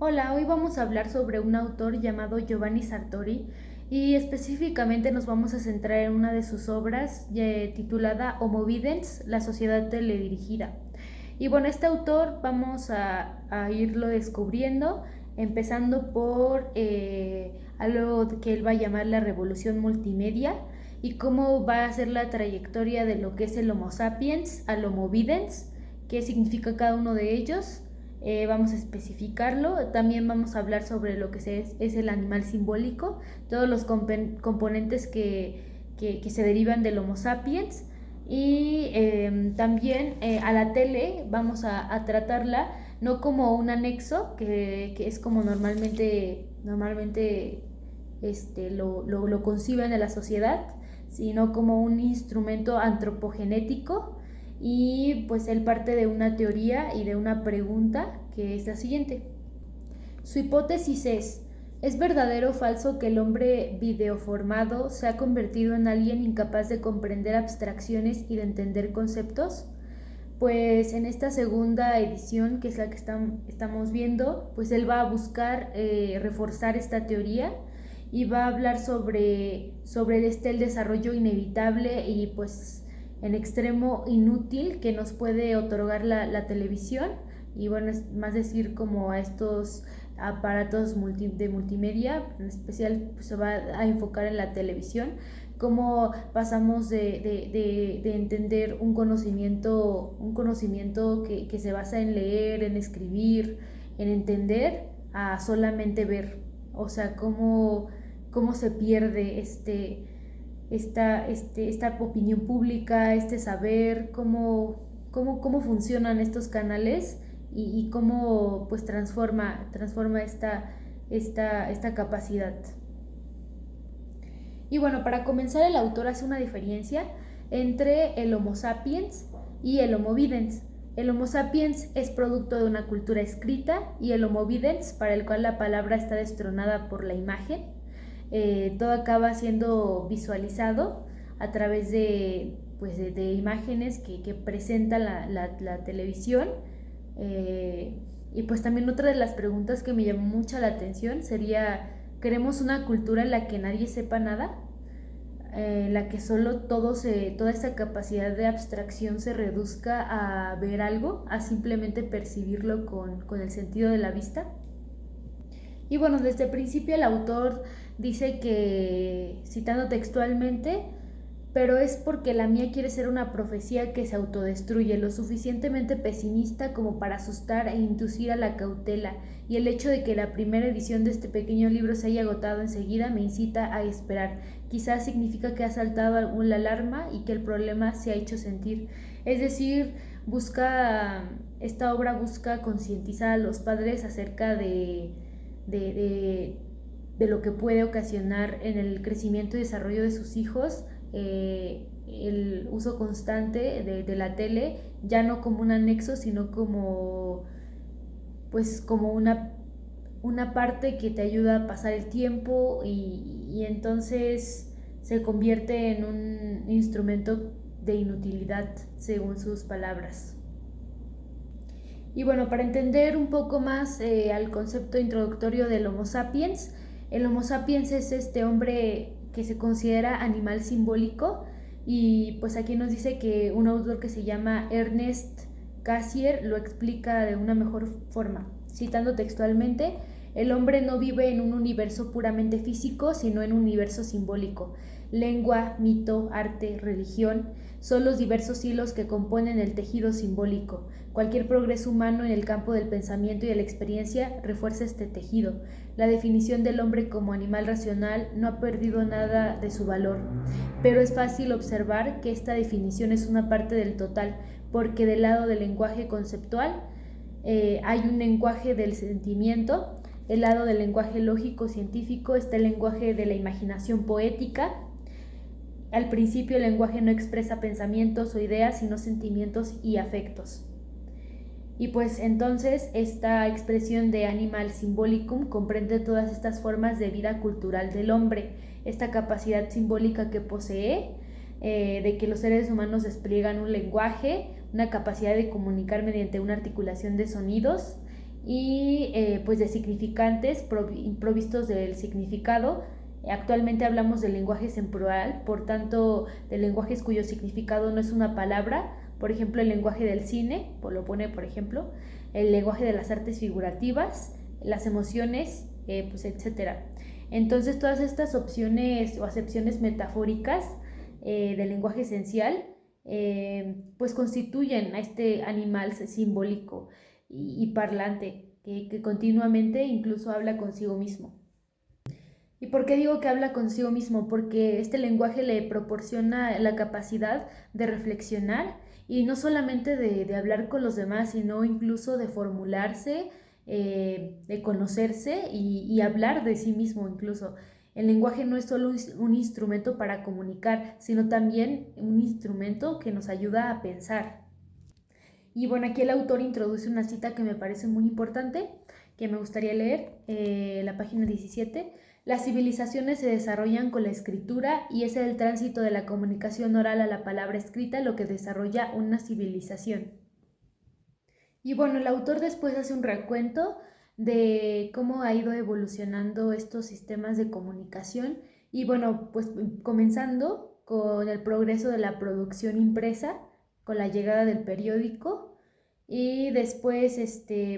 Hola, hoy vamos a hablar sobre un autor llamado Giovanni Sartori y específicamente nos vamos a centrar en una de sus obras titulada Homo Videns, la sociedad teledirigida. Y bueno, este autor vamos a irlo descubriendo, empezando por algo que él va a llamar la revolución multimedia y cómo va a ser la trayectoria de lo que es el Homo sapiens al Homo Videns, qué significa cada uno de ellos. Vamos a especificarlo. También vamos a hablar sobre lo que es el animal simbólico, todos los componentes que se derivan del Homo sapiens. Y también a la tele vamos a tratarla no como un anexo, que es como normalmente lo conciben en la sociedad, sino como un instrumento antropogenético. Y pues él parte de una teoría y de una pregunta que es la siguiente. Su hipótesis ¿es verdadero o falso que el hombre videoformado se ha convertido en alguien incapaz de comprender abstracciones y de entender conceptos? Pues en esta segunda edición, que es la que estamos viendo, pues él va a buscar reforzar esta teoría y va a hablar sobre el desarrollo inevitable y pues en extremo inútil que nos puede otorgar la televisión. Y bueno, es más decir como a estos aparatos de multimedia, en especial pues se va a enfocar en la televisión, cómo pasamos de entender un conocimiento que se basa en leer, en escribir, en entender, a solamente ver. O sea, cómo se pierde esta opinión pública, este saber, cómo funcionan estos canales y cómo pues transforma esta capacidad. Y bueno, para comenzar, el autor hace una diferencia entre el Homo sapiens y el Homo videns. El Homo sapiens es producto de una cultura escrita y el Homo videns, para el cual la palabra está destronada por la imagen. Todo acaba siendo visualizado a través de imágenes que presenta la televisión. Y pues también otra de las preguntas que me llamó mucho la atención sería: ¿queremos una cultura en la que nadie sepa nada? En la que solo toda esta capacidad de abstracción se reduzca a ver algo, a simplemente percibirlo con el sentido de la vista. Y bueno, desde el principio el autor dice que, citando textualmente, pero es porque la mía quiere ser una profecía que se autodestruye, lo suficientemente pesimista como para asustar e inducir a la cautela, y el hecho de que la primera edición de este pequeño libro se haya agotado enseguida me incita a esperar. Quizás significa que ha saltado la alarma y que el problema se ha hecho sentir. Es decir, esta obra busca concientizar a los padres acerca de lo que puede ocasionar en el crecimiento y desarrollo de sus hijos el uso constante de la tele, ya no como un anexo, sino como una parte que te ayuda a pasar el tiempo y entonces se convierte en un instrumento de inutilidad, según sus palabras. Y bueno, para entender un poco más al concepto introductorio del Homo sapiens, el Homo sapiens es este hombre que se considera animal simbólico, y pues aquí nos dice que un autor que se llama Ernest Cassirer lo explica de una mejor forma. Citando textualmente: el hombre no vive en un universo puramente físico, sino en un universo simbólico. Lengua, mito, arte, religión son los diversos hilos que componen el tejido simbólico. Cualquier progreso humano en el campo del pensamiento y de la experiencia refuerza este tejido. La definición del hombre como animal racional no ha perdido nada de su valor, pero es fácil observar que esta definición es una parte del total, porque del lado del lenguaje conceptual hay un lenguaje del sentimiento. Del lado del lenguaje lógico-científico está el lenguaje de la imaginación poética. Al principio el lenguaje no expresa pensamientos o ideas, sino sentimientos y afectos. Y pues entonces esta expresión de animal symbolicum comprende todas estas formas de vida cultural del hombre, esta capacidad simbólica que posee, de que los seres humanos despliegan un lenguaje, una capacidad de comunicar mediante una articulación de sonidos, y pues de significantes provistos del significado. Actualmente hablamos de lenguajes en plural, por tanto, de lenguajes cuyo significado no es una palabra. Por ejemplo, el lenguaje del cine, lo pone por ejemplo, el lenguaje de las artes figurativas, las emociones, pues etcétera. Entonces, todas estas opciones o acepciones metafóricas del lenguaje esencial pues constituyen a este animal simbólico y parlante que continuamente incluso habla consigo mismo. ¿Y por qué digo que habla consigo mismo? Porque este lenguaje le proporciona la capacidad de reflexionar y no solamente de hablar con los demás, sino incluso de formularse, de conocerse y hablar de sí mismo incluso. El lenguaje no es solo un instrumento para comunicar, sino también un instrumento que nos ayuda a pensar. Y bueno, aquí el autor introduce una cita que me parece muy importante, que me gustaría leer, la página 17. Las civilizaciones se desarrollan con la escritura y es el tránsito de la comunicación oral a la palabra escrita lo que desarrolla una civilización. Y bueno, el autor después hace un recuento de cómo ha ido evolucionando estos sistemas de comunicación y bueno, pues comenzando con el progreso de la producción impresa, con la llegada del periódico y después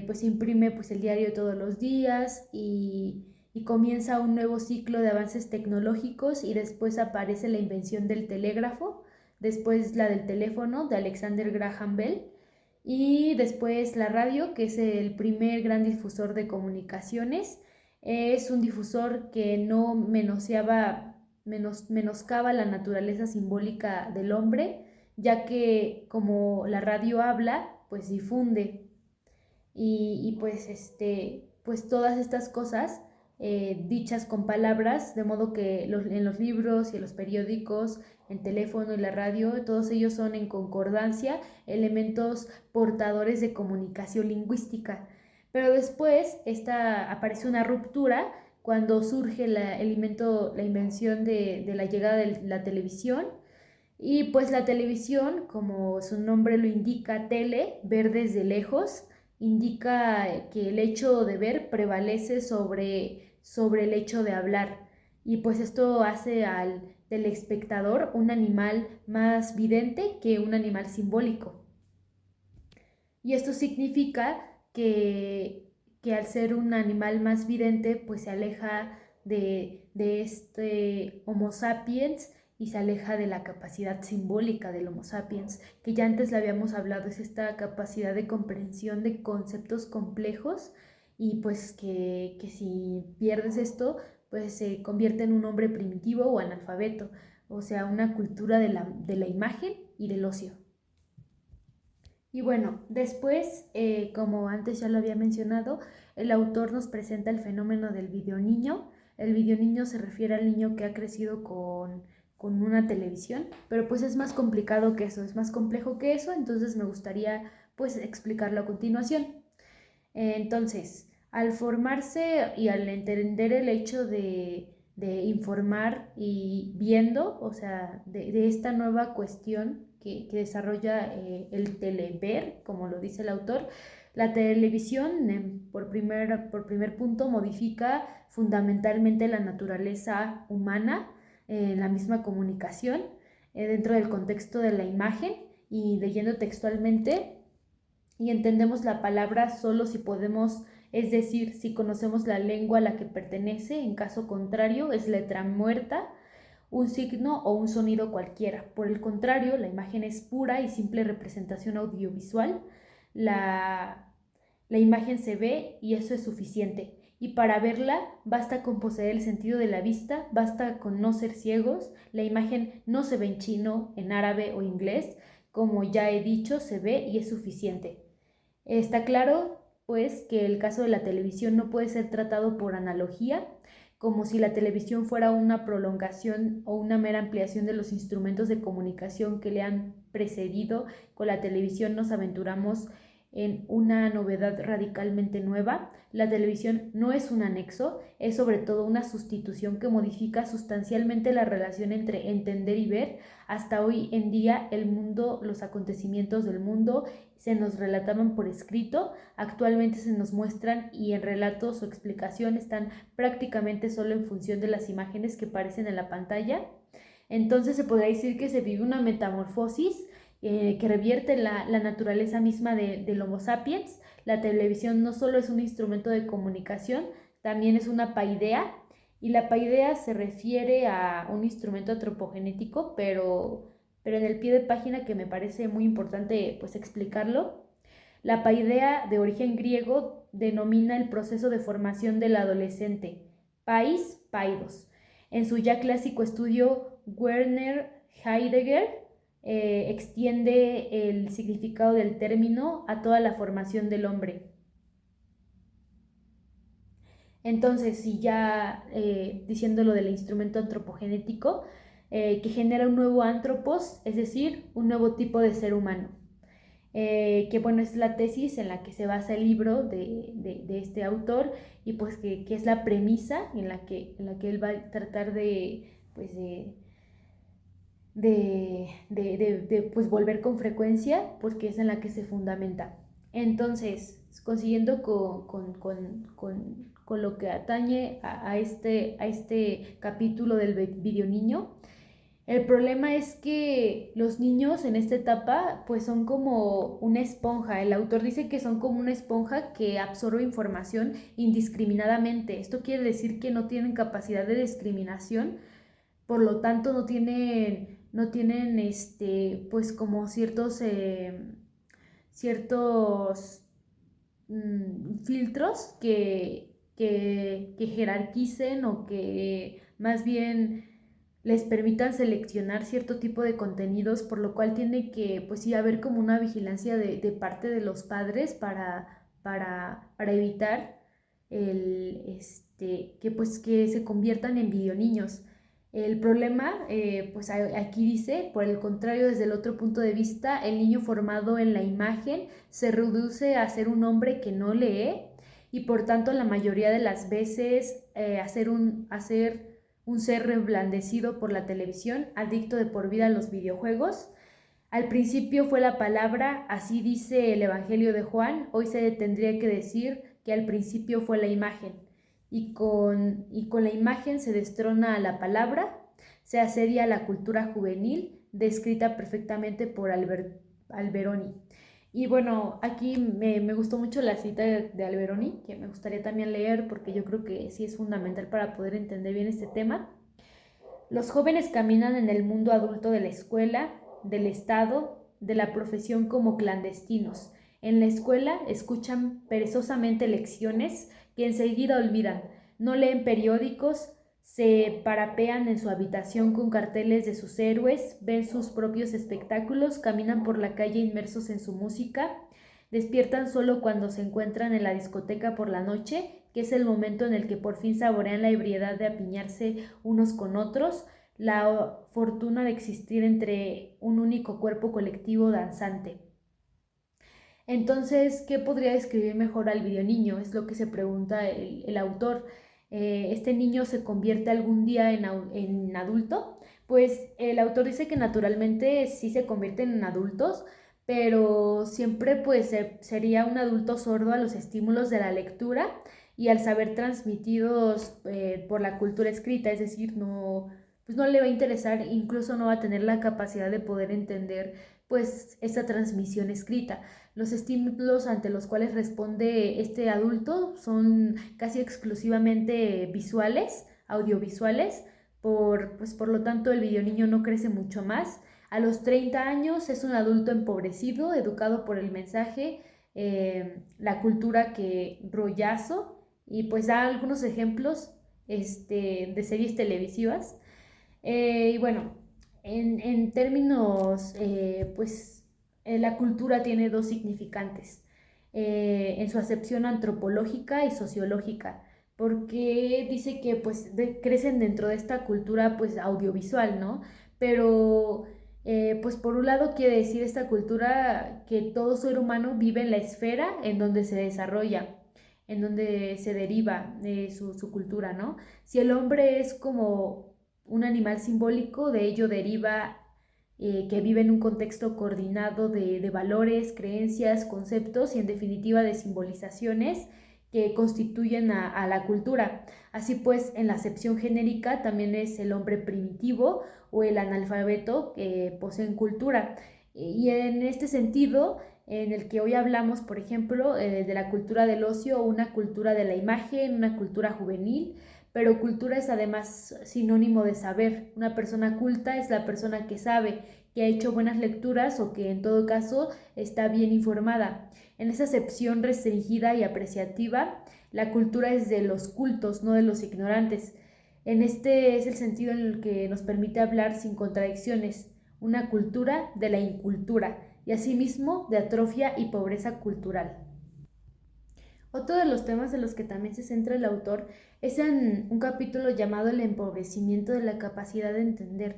pues se imprime pues el diario todos los días y comienza un nuevo ciclo de avances tecnológicos y después aparece la invención del telégrafo, después la del teléfono de Alexander Graham Bell y después la radio, que es el primer gran difusor de comunicaciones. Es un difusor que no menoscaba la naturaleza simbólica del hombre, ya que como la radio habla, pues difunde. Y pues, pues todas estas cosas dichas con palabras, de modo que en los libros y en los periódicos, el teléfono y la radio, todos ellos son en concordancia elementos portadores de comunicación lingüística. Pero después aparece una ruptura cuando surge la invención de la llegada de la televisión. Y pues la televisión, como su nombre lo indica, tele, ver desde lejos, indica que el hecho de ver prevalece sobre el hecho de hablar. Y pues esto hace del espectador un animal más vidente que un animal simbólico. Y esto significa que al ser un animal más vidente, pues se aleja de este Homo sapiens y se aleja de la capacidad simbólica del Homo sapiens, que ya antes le habíamos hablado, es esta capacidad de comprensión de conceptos complejos y pues que si pierdes esto, pues se convierte en un hombre primitivo o analfabeto, o sea, una cultura de la imagen y del ocio. Y bueno, después, como antes ya lo había mencionado, el autor nos presenta el fenómeno del videoniño. El videoniño se refiere al niño que ha crecido con una televisión, pero pues es más complicado que eso, es más complejo que eso, entonces me gustaría pues explicarlo a continuación. Entonces, al formarse y al entender el hecho de informar y viendo, o sea, de esta nueva cuestión que desarrolla el telever, como lo dice el autor, la televisión, por primer punto, modifica fundamentalmente la naturaleza humana en la misma comunicación, dentro del contexto de la imagen y leyendo textualmente y entendemos la palabra solo si podemos, es decir, si conocemos la lengua a la que pertenece, en caso contrario es letra muerta, un signo o un sonido cualquiera. Por el contrario, la imagen es pura y simple representación audiovisual, la imagen se ve y eso es suficiente. Y para verla basta con poseer el sentido de la vista, basta con no ser ciegos, la imagen no se ve en chino, en árabe o inglés, como ya he dicho, se ve y es suficiente. Está claro, pues, que el caso de la televisión no puede ser tratado por analogía, como si la televisión fuera una prolongación o una mera ampliación de los instrumentos de comunicación que le han precedido. Con la televisión nos aventuramos en una novedad radicalmente nueva. La televisión no es un anexo, es sobre todo una sustitución que modifica sustancialmente la relación entre entender y ver. Hasta hoy en día el mundo, los acontecimientos del mundo se nos relataban por escrito, actualmente se nos muestran y en relatos o explicación están prácticamente solo en función de las imágenes que aparecen en la pantalla. Entonces se podría decir que se vive una metamorfosis que revierte la naturaleza misma del Homo sapiens. La televisión no solo es un instrumento de comunicación, también es una paideia, y la paideia se refiere a un instrumento antropogenético, pero en el pie de página, que me parece muy importante pues explicarlo. La paideia, de origen griego, denomina el proceso de formación del adolescente, pais, paidos. En su ya clásico estudio, Werner Heidegger extiende el significado del término a toda la formación del hombre. Entonces, si ya diciéndolo del instrumento antropogenético, que genera un nuevo antropos, es decir, un nuevo tipo de ser humano. Que bueno, es la tesis en la que se basa el libro de este autor, y pues que es la premisa en la que él va a tratar pues pues volver con frecuencia, porque es en la que se fundamenta. Entonces, consiguiendo con lo que atañe a este capítulo del video niño, el problema es que los niños en esta etapa pues son como una esponja. El autor dice que son como una esponja que absorbe información indiscriminadamente. Esto quiere decir que no tienen capacidad de discriminación, por lo tanto no tienen pues como ciertos filtros que jerarquicen, o que más bien les permitan seleccionar cierto tipo de contenidos, por lo cual tiene que pues sí haber como una vigilancia de parte de los padres para evitar que se conviertan en videoniños. El problema, pues aquí dice, por el contrario, desde el otro punto de vista, el niño formado en la imagen se reduce a ser un hombre que no lee, y por tanto la mayoría de las veces a ser un ser reblandecido por la televisión, adicto de por vida a los videojuegos. Al principio fue la palabra, así dice el Evangelio de Juan, hoy se tendría que decir que al principio fue la imagen. Y con la imagen se destrona a la palabra, se asedia a la cultura juvenil, descrita perfectamente por Alberoni. Y bueno, aquí me gustó mucho la cita de Alberoni, que me gustaría también leer, porque yo creo que sí es fundamental para poder entender bien este tema. Los jóvenes caminan en el mundo adulto de la escuela, del Estado, de la profesión como clandestinos. En la escuela escuchan perezosamente lecciones que enseguida olvidan, no leen periódicos, se parapean en su habitación con carteles de sus héroes, ven sus propios espectáculos, caminan por la calle inmersos en su música, despiertan solo cuando se encuentran en la discoteca por la noche, que es el momento en el que por fin saborean la ebriedad de apiñarse unos con otros, la fortuna de existir entre un único cuerpo colectivo danzante. Entonces, ¿qué podría describir mejor al videoniño? Es lo que se pregunta el autor. ¿Este niño se convierte algún día en adulto? Pues el autor dice que naturalmente sí se convierten en adultos, pero siempre pues sería un adulto sordo a los estímulos de la lectura y al saber transmitidos por la cultura escrita, es decir, pues no le va a interesar, incluso no va a tener la capacidad de poder entender pues esta transmisión escrita. Los estímulos ante los cuales responde este adulto son casi exclusivamente visuales, audiovisuales, por lo tanto el videoniño no crece mucho más. A los 30 años es un adulto empobrecido, educado por el mensaje, la cultura que rollazo, y pues da algunos ejemplos de series televisivas. Y bueno, en términos, pues la cultura tiene dos significantes, en su acepción antropológica y sociológica, porque dice que pues crecen dentro de esta cultura pues audiovisual, ¿no? Pero pues por un lado quiere decir esta cultura que todo ser humano vive en la esfera en donde se desarrolla, en donde se deriva su cultura, ¿no? Si el hombre es como un animal simbólico, de ello deriva que vive en un contexto coordinado de valores, creencias, conceptos y en definitiva de simbolizaciones que constituyen a la cultura. Así pues, en la acepción genérica también es el hombre primitivo o el analfabeto que poseen cultura. Y en este sentido, en el que hoy hablamos, por ejemplo, de la cultura del ocio, una cultura de la imagen, una cultura juvenil, pero cultura es además sinónimo de saber. Una persona culta es la persona que sabe, que ha hecho buenas lecturas o que en todo caso está bien informada. En esa acepción restringida y apreciativa, la cultura es de los cultos, no de los ignorantes. En este es el sentido en el que nos permite hablar sin contradicciones, una cultura de la incultura y asimismo de atrofia y pobreza cultural. Otro de los temas en los que también se centra el autor es en un capítulo llamado el empobrecimiento de la capacidad de entender.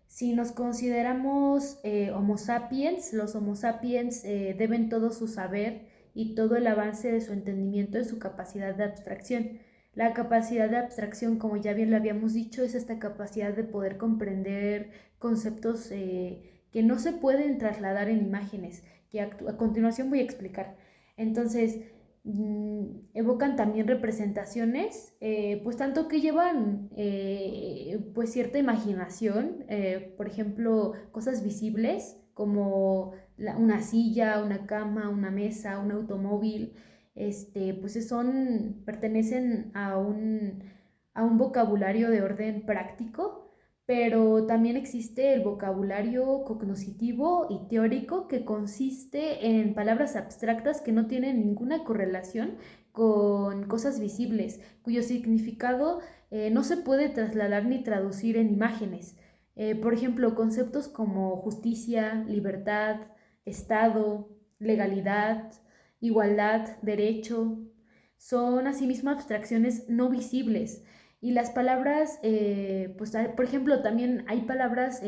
Si nos consideramos Homo sapiens, los Homo sapiens deben todo su saber y todo el avance de su entendimiento de su capacidad de abstracción. La capacidad de abstracción, como ya bien lo habíamos dicho, es esta capacidad de poder comprender conceptos que no se pueden trasladar en imágenes, que a continuación voy a explicar. Entonces, evocan también representaciones, pues tanto que llevan pues cierta imaginación, por ejemplo, cosas visibles como una silla, una cama, una mesa, un automóvil, pues pertenecen a un vocabulario de orden práctico, pero también existe el vocabulario cognoscitivo y teórico que consiste en palabras abstractas que no tienen ninguna correlación con cosas visibles, cuyo significado no se puede trasladar ni traducir en imágenes. Por ejemplo, conceptos como justicia, libertad, Estado, legalidad, igualdad, derecho, son asimismo abstracciones no visibles. Y las palabras, pues por ejemplo, también hay palabras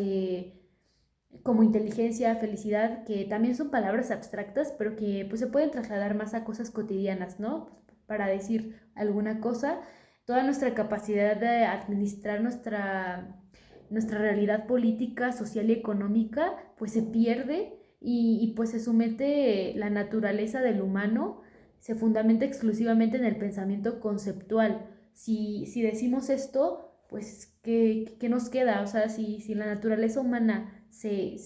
como inteligencia, felicidad, que también son palabras abstractas, pero que pues se pueden trasladar más a cosas cotidianas, ¿no? Pues, para decir alguna cosa, toda nuestra capacidad de administrar nuestra realidad política, social y económica, pues se pierde y pues se somete la naturaleza del humano, se fundamenta exclusivamente en el pensamiento conceptual. Si decimos esto, pues, ¿qué nos queda? O sea, si la naturaleza humana se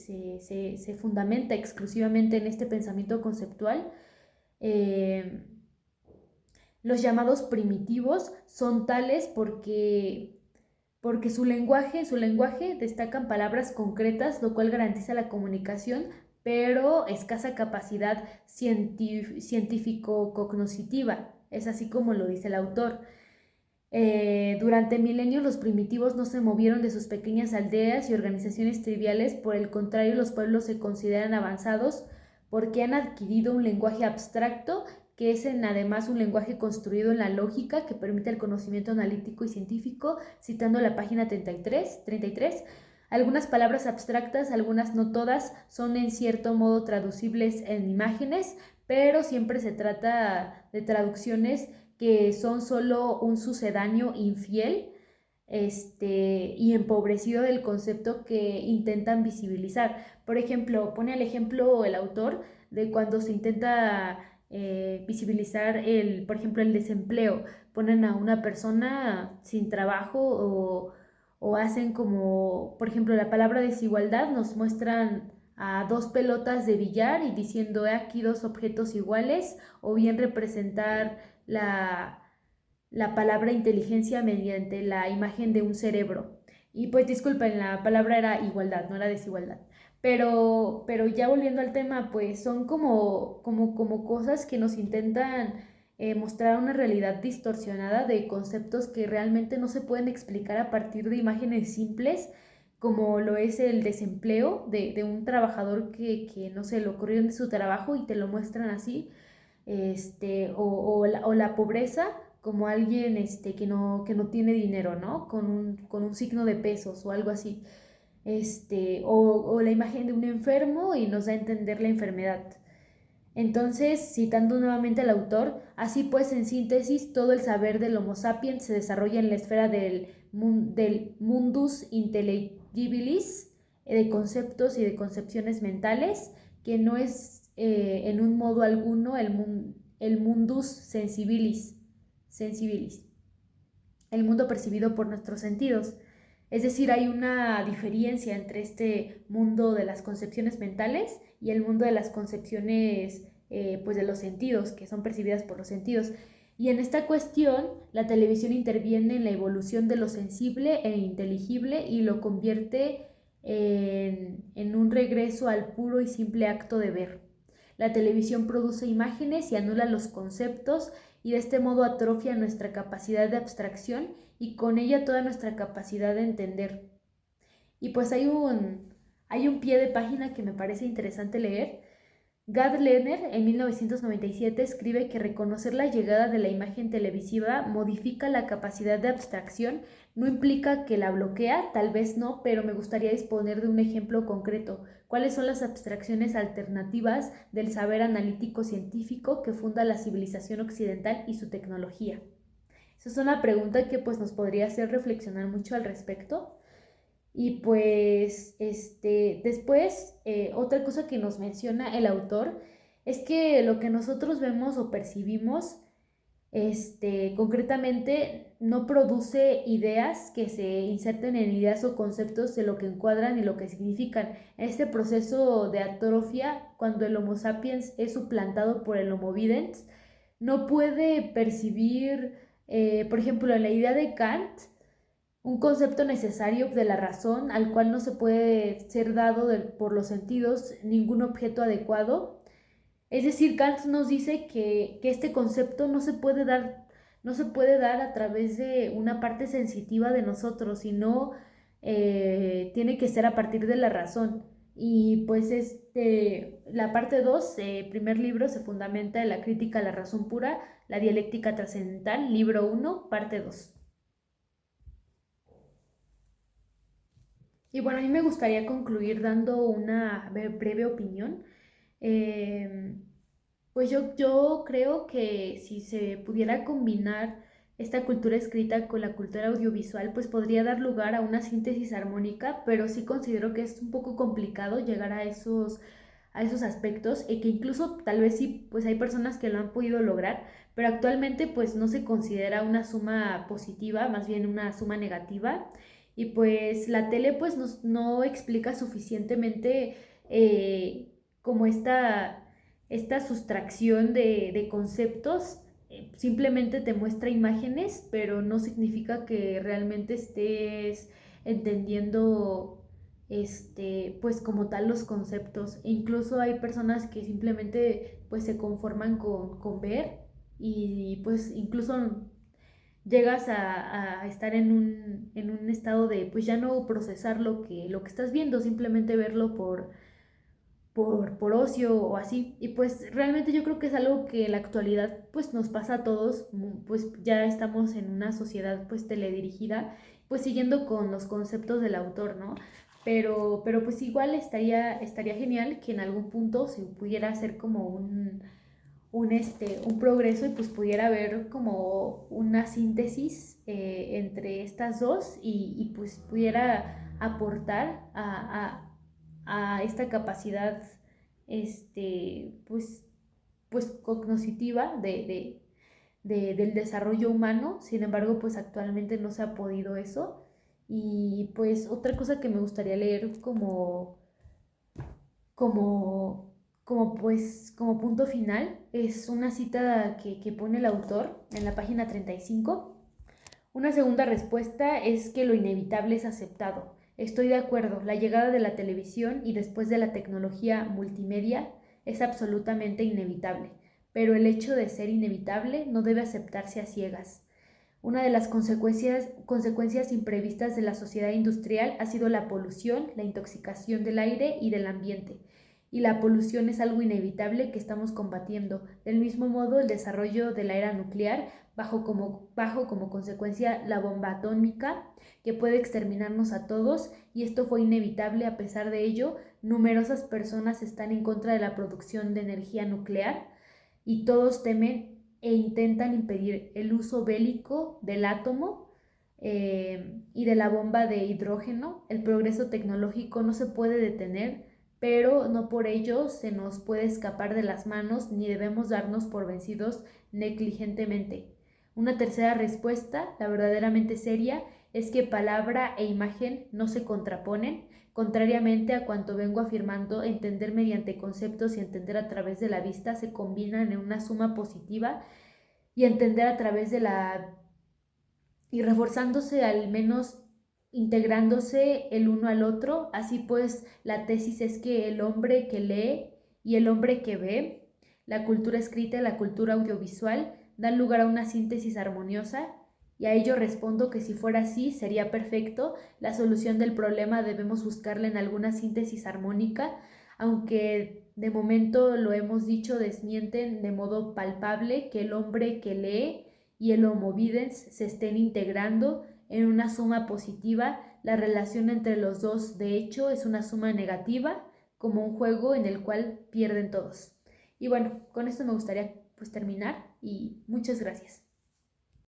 fundamenta exclusivamente en este pensamiento conceptual, eh, los llamados primitivos son tales porque su lenguaje destacan palabras concretas, lo cual garantiza la comunicación, pero escasa capacidad científico-cognoscitiva. Es así como lo dice el autor. Durante milenios los primitivos no se movieron de sus pequeñas aldeas y organizaciones triviales, por el contrario los pueblos se consideran avanzados porque han adquirido un lenguaje abstracto que es además un lenguaje construido en la lógica que permite el conocimiento analítico y científico, citando la página 33. Algunas palabras abstractas, algunas no todas, son en cierto modo traducibles en imágenes, pero siempre se trata de traducciones que son solo un sucedáneo infiel y empobrecido del concepto que intentan visibilizar. Por ejemplo, pone el ejemplo el autor de cuando se intenta visibilizar por ejemplo, el desempleo. Ponen a una persona sin trabajo o hacen como, por ejemplo, la palabra desigualdad, nos muestran a dos pelotas de billar y diciendo aquí dos objetos iguales, o bien representar la, la palabra inteligencia mediante la imagen de un cerebro. Y pues disculpen, la palabra era igualdad, no era desigualdad. Pero ya volviendo al tema, pues son como cosas que nos intentan mostrar una realidad distorsionada de conceptos que realmente no se pueden explicar a partir de imágenes simples, como lo es el desempleo de un trabajador que no sé, lo corrieron de su trabajo y te lo muestran así, o la pobreza como alguien que no tiene dinero, ¿no? Con un signo de pesos o algo así. O la imagen de un enfermo y nos da a entender la enfermedad. Entonces, citando nuevamente al autor, así pues, en síntesis, todo el saber del Homo sapiens se desarrolla en la esfera del mundus intelligibilis, de conceptos y de concepciones mentales, que no es en un modo alguno el mundus sensibilis, el mundo percibido por nuestros sentidos. Es decir, hay una diferencia entre este mundo de las concepciones mentales y el mundo de las concepciones pues de los sentidos, que son percibidas por los sentidos. Y en esta cuestión, la televisión interviene en la evolución de lo sensible e inteligible y lo convierte en un regreso al puro y simple acto de ver. La televisión produce imágenes y anula los conceptos y de este modo atrofia nuestra capacidad de abstracción y con ella toda nuestra capacidad de entender. Y pues hay un pie de página que me parece interesante leer. Gad Lerner en 1997 escribe que reconocer la llegada de la imagen televisiva modifica la capacidad de abstracción, no implica que la bloquea, tal vez no, pero me gustaría disponer de un ejemplo concreto. ¿Cuáles son las abstracciones alternativas del saber analítico científico que funda la civilización occidental y su tecnología? Esa es una pregunta que pues nos podría hacer reflexionar mucho al respecto. Y pues después, otra cosa que nos menciona el autor es que lo que nosotros vemos o percibimos concretamente no produce ideas que se inserten en ideas o conceptos de lo que encuadran y lo que significan. Este proceso de atrofia, cuando el Homo sapiens es suplantado por el Homo videns, no puede percibir, por ejemplo, en la idea de Kant, un concepto necesario de la razón al cual no se puede ser dado por los sentidos ningún objeto adecuado. Es decir, Kant nos dice que este concepto no se puede dar a través de una parte sensitiva de nosotros, sino tiene que ser a partir de la razón. Y pues la parte 2, primer libro, se fundamenta en la crítica a la razón pura, la dialéctica trascendental, libro 1, parte 2. Y bueno, a mí me gustaría concluir dando una breve opinión. Eh, pues yo creo que si se pudiera combinar esta cultura escrita con la cultura audiovisual, pues podría dar lugar a una síntesis armónica, pero sí considero que es un poco complicado llegar a esos aspectos y que incluso tal vez sí, pues hay personas que lo han podido lograr, pero actualmente pues no se considera una suma positiva, más bien una suma negativa. Y pues la tele pues no explica suficientemente como esta sustracción de conceptos, simplemente te muestra imágenes, pero no significa que realmente estés entendiendo pues como tal los conceptos. E incluso hay personas que simplemente pues se conforman con ver y pues incluso llegas a estar en un estado de pues ya no procesar lo que estás viendo, simplemente verlo por ocio o así. Y pues realmente yo creo que es algo que en la actualidad pues nos pasa a todos, pues ya estamos en una sociedad pues teledirigida, pues siguiendo con los conceptos del autor, ¿no? Pero pues igual estaría genial que en algún punto se pudiera hacer como un progreso y pues pudiera haber como una síntesis entre estas dos y pues pudiera aportar a esta capacidad pues, pues cognitiva del desarrollo humano. Sin embargo, pues actualmente no se ha podido eso. Y pues otra cosa que me gustaría leer como, como punto final es una cita que pone el autor en la página 35. Una segunda respuesta es que lo inevitable es aceptado. Estoy de acuerdo, la llegada de la televisión y después de la tecnología multimedia es absolutamente inevitable, pero el hecho de ser inevitable no debe aceptarse a ciegas. Una de las consecuencias imprevistas de la sociedad industrial ha sido la polución, la intoxicación del aire y del ambiente. Y la polución es algo inevitable que estamos combatiendo. Del mismo modo, el desarrollo de la era nuclear bajo como consecuencia la bomba atómica que puede exterminarnos a todos, y esto fue inevitable. A pesar de ello, numerosas personas están en contra de la producción de energía nuclear y todos temen e intentan impedir el uso bélico del átomo y de la bomba de hidrógeno. El progreso tecnológico no se puede detener, pero no por ello se nos puede escapar de las manos ni debemos darnos por vencidos negligentemente. Una tercera respuesta, la verdaderamente seria, es que palabra e imagen no se contraponen, contrariamente a cuanto vengo afirmando. Entender mediante conceptos y entender a través de la vista se combinan en una suma positiva, y entender a través de la y reforzándose, al menos integrándose el uno al otro. Así pues, la tesis es que el hombre que lee y el hombre que ve, la cultura escrita y la cultura audiovisual, dan lugar a una síntesis armoniosa, y a ello respondo que si fuera así sería perfecto. La solución del problema debemos buscarla en alguna síntesis armónica, aunque de momento, lo hemos dicho, desmienten de modo palpable que el hombre que lee y el Homo videns se estén integrando en una suma positiva. La relación entre los dos, de hecho, es una suma negativa, como un juego en el cual pierden todos. Y bueno, con esto me gustaría pues terminar, y muchas gracias.